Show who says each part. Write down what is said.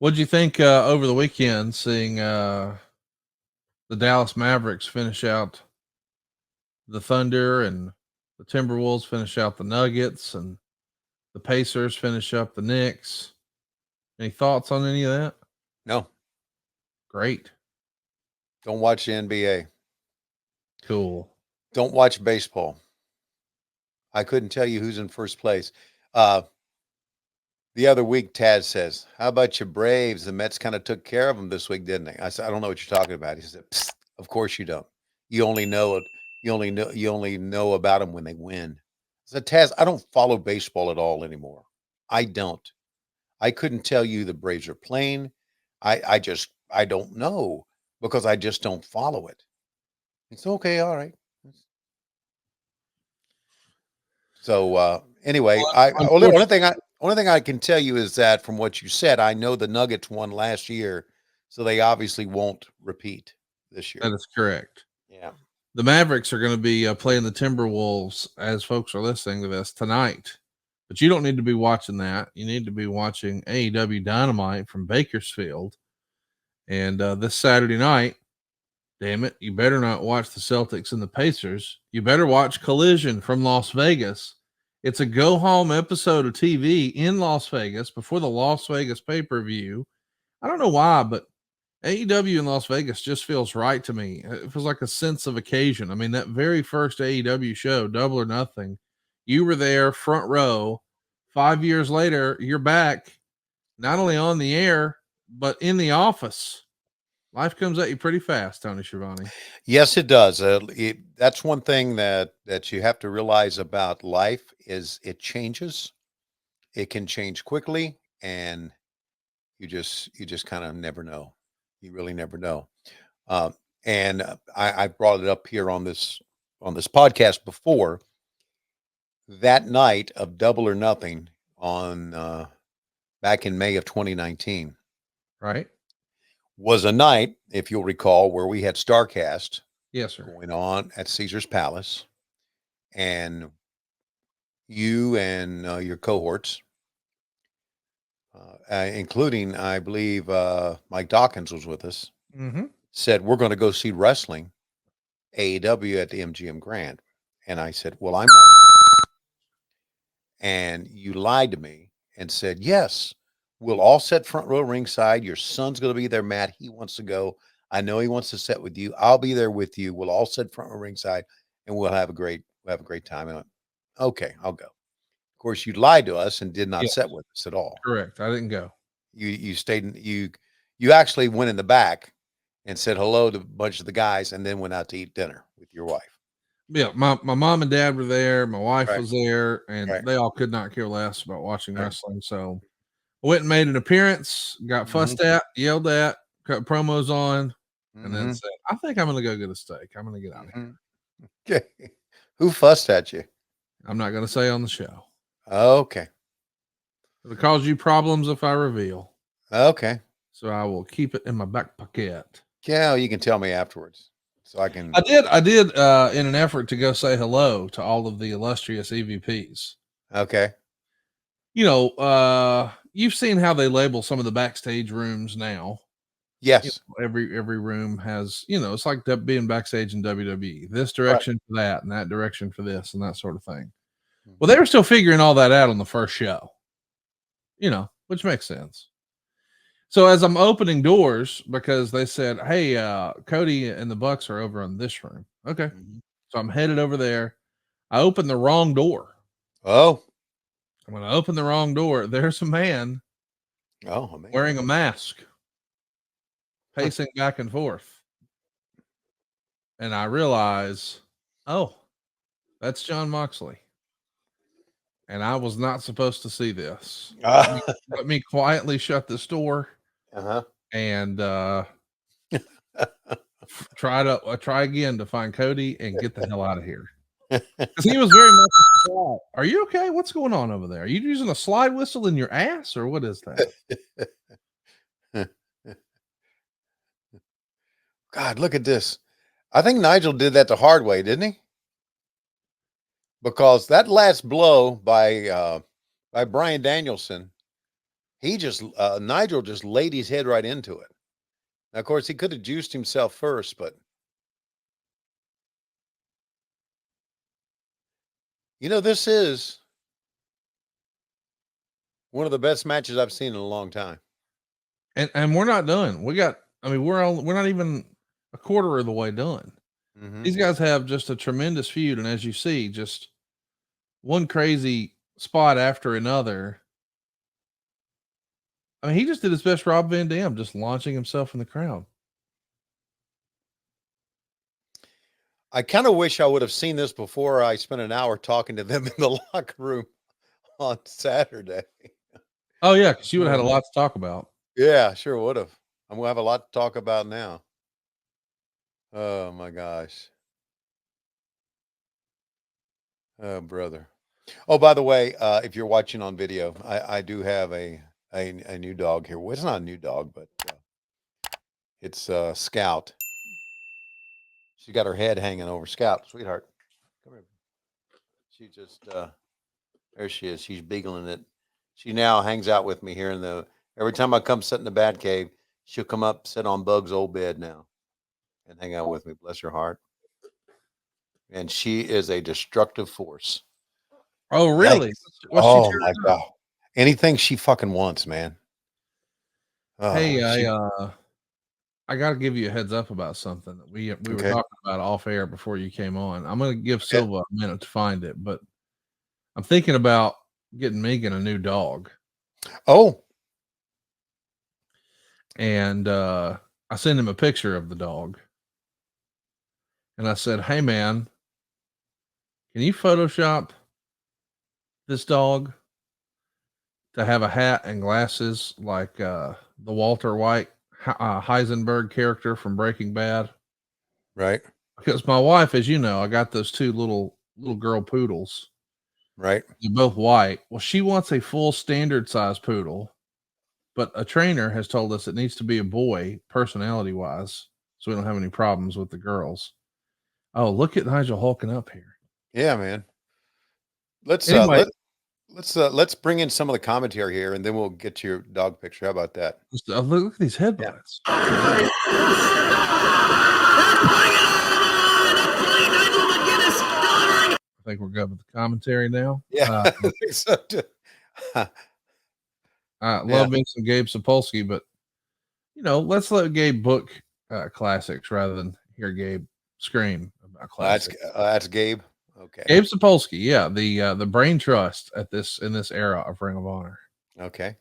Speaker 1: What'd you think over the weekend, seeing the Dallas Mavericks finish out the Thunder and the Timberwolves finish out the Nuggets and the Pacers finish up the Knicks? Any thoughts on any of that?
Speaker 2: No,
Speaker 1: Great.
Speaker 2: don't watch the NBA.
Speaker 1: Cool.
Speaker 2: Don't watch baseball. I couldn't tell you who's in first place. Uh, the other week, Taz says, "How about your Braves? The Mets kind of took care of them this week, didn't they?" I said, "I don't know what you're talking about." He said, "Psst, of course you don't. You only know it. You only know about them when they win." I said, "Taz, I don't follow baseball at all anymore. I don't. I couldn't tell you the Braves are playing. I don't know because I just don't follow it." It's okay, all right. So anyway,
Speaker 1: Well,
Speaker 2: I only, only
Speaker 1: unfortunately,
Speaker 2: thing I only thing I can tell you is that from what you said, I know the Nuggets won last year, so they obviously won't repeat this year.
Speaker 1: that is correct.
Speaker 2: Yeah.
Speaker 1: The Mavericks are going to be playing the Timberwolves as folks are listening to this tonight. But you don't need to be watching that. You need to be watching AEW Dynamite from Bakersfield. And this Saturday night, damn it, you better not watch the Celtics and the Pacers. You better watch Collision from Las Vegas. It's a go home episode of TV in Las Vegas before the Las Vegas pay per view. I don't know why, but AEW in Las Vegas just feels right to me. It feels like a sense of occasion. I mean, that very first AEW show, Double or Nothing, you were there front row. 5 years later, you're back, not only on the air, but in the office. Life comes at you pretty fast, Tony Schiavone.
Speaker 2: Yes, it does. That's one thing that you have to realize about life is it changes. It can change quickly, and you just kind of never know. You really never know. Um, and I brought it up here on this podcast before. That night of Double or Nothing on back in May of 2019
Speaker 1: Right?
Speaker 2: was a night, if you'll recall, where we had Starcast
Speaker 1: Yes, sir.
Speaker 2: going on at Caesar's Palace, and you and your cohorts, including I believe Mike Dawkins was with us,
Speaker 1: Mm-hmm.
Speaker 2: said we're going to go see wrestling AEW at the MGM Grand, and I said, "Well, I'm not." And you lied to me and said, "Yes, we'll all sit front row ringside. Your son's going to be there, Matt. He wants to go. I know he wants to sit with you. I'll be there with you. We'll all sit front row ringside, and we'll have a great time." And I went, "Okay, I'll go." Of course, you lied to us and did not
Speaker 1: Yes,
Speaker 2: sit with us at all.
Speaker 1: correct. I didn't go.
Speaker 2: You stayed in, you actually went in the back and said hello to a bunch of the guys, and then went out to eat dinner with your wife.
Speaker 1: Yeah, my mom and dad were there. My wife
Speaker 2: Right,
Speaker 1: was there, and
Speaker 2: right,
Speaker 1: they all could not care less about watching
Speaker 2: right.
Speaker 1: wrestling. So I went and made an appearance, got
Speaker 2: Hmm.
Speaker 1: fussed at, yelled at, cut promos on, and then
Speaker 2: Hmm.
Speaker 1: said, I think I'm going to go get a steak. I'm going to get out of here.
Speaker 2: Hmm. Okay. Who fussed at you?
Speaker 1: I'm not going to say on the show.
Speaker 2: Okay.
Speaker 1: It'll cause you problems if I reveal.
Speaker 2: Okay.
Speaker 1: So I will keep it in my back pocket.
Speaker 2: Yeah, you can tell me afterwards, so I can.
Speaker 1: I did in an effort to go say hello to all of the illustrious EVPs.
Speaker 2: Okay.
Speaker 1: You've seen how they label some of the backstage rooms now.
Speaker 2: Yes.
Speaker 1: Every room has, it's like being backstage in WWE. This
Speaker 2: Right.
Speaker 1: direction for that, and that direction for this, and that sort of thing. Well,
Speaker 2: Hmm.
Speaker 1: they were still figuring all that out on the first show, which makes sense. So as I'm opening doors, because they said, "Hey, Cody and the Bucks are over in this room." Okay,
Speaker 2: Hmm.
Speaker 1: so I'm headed over there. I opened the wrong door.
Speaker 2: Oh.
Speaker 1: When I opened the wrong door, there's a man
Speaker 2: Oh, man.
Speaker 1: wearing a mask, pacing back and forth, and I realize, oh, that's John Moxley, and I was not supposed to see this. Let me
Speaker 2: Uh
Speaker 1: let me quietly shut this door
Speaker 2: huh.
Speaker 1: and try again to find Cody and get the hell out of here. Because he was very much surprised. Are you okay? What's going on over there? Are you using a slide whistle in your ass, or what is that?
Speaker 2: God, look at this. I think Nigel did that the hard way, didn't he? Because that last blow by Brian Danielson He just Nigel just laid his head right into it. Now, of course, he could have juiced himself first, but this is one of the best matches I've seen in a long time.
Speaker 1: And we're not done. We're not even a quarter of the way done.
Speaker 2: Mm-hmm.
Speaker 1: These guys have just a tremendous feud, and as you see, just one crazy spot after another. I mean, he just did his best Rob Van Dam, just launching himself in the crowd.
Speaker 2: I kind of wish I would have seen this before I spent an hour talking to them in the locker room on Saturday.
Speaker 1: Oh yeah, because you would have had a lot to talk about.
Speaker 2: Yeah, sure would have. I'm gonna have a lot to talk about now. Oh my gosh. Oh brother. Oh, by the way, if you're watching on video, I do have a new dog here. Well, it's not a new dog, but it's Scout. She got her head hanging over. Scout, sweetheart, come here. She just there she is. She's beagling it. She now hangs out with me here in the. Every time I come sit in the bat cave, she'll come up, sit on Bug's old bed now, and hang out with me. Bless her heart. And she is a destructive force.
Speaker 1: Oh really?
Speaker 2: Yikes.
Speaker 1: What's she
Speaker 2: Oh
Speaker 1: tearing
Speaker 2: my
Speaker 1: up?
Speaker 2: god! Anything she fucking wants, man.
Speaker 1: Hey,
Speaker 2: She
Speaker 1: I got to give you a heads up about something that we were
Speaker 2: okay.
Speaker 1: talking about off air before you came on. I'm going to give
Speaker 2: Okay.
Speaker 1: Silva a minute to find it, but I'm thinking about getting Megan a new dog.
Speaker 2: Oh,
Speaker 1: And I sent him a picture of the dog. And I said, "Hey man, can you Photoshop this dog to have a hat and glasses like the Walter White Heisenberg character from Breaking Bad?"
Speaker 2: right,
Speaker 1: Because my wife, as you know, I got those two little girl poodles.
Speaker 2: right.
Speaker 1: They're both white. Well, she wants a full standard size poodle, but a trainer has told us it needs to be a boy, personality wise, so we don't have any problems with the girls. Oh, look at Nigel hulking up here.
Speaker 2: Yeah, man. Let's
Speaker 1: Anyway,
Speaker 2: let's bring in some of the commentary here, and then we'll get to your dog picture. How about that?
Speaker 1: look at these
Speaker 2: Yeah.
Speaker 1: headbutts. I think we're good with the commentary now.
Speaker 2: Yeah, I think so too.
Speaker 1: I
Speaker 2: Yeah.
Speaker 1: love me some Gabe Sapolsky, but let's let Gabe book classics rather than hear Gabe scream about
Speaker 2: That's
Speaker 1: classics.
Speaker 2: that's Gabe. Okay.
Speaker 1: Gabe Sapolsky, yeah, the brain trust in this era of Ring of Honor.
Speaker 2: Okay.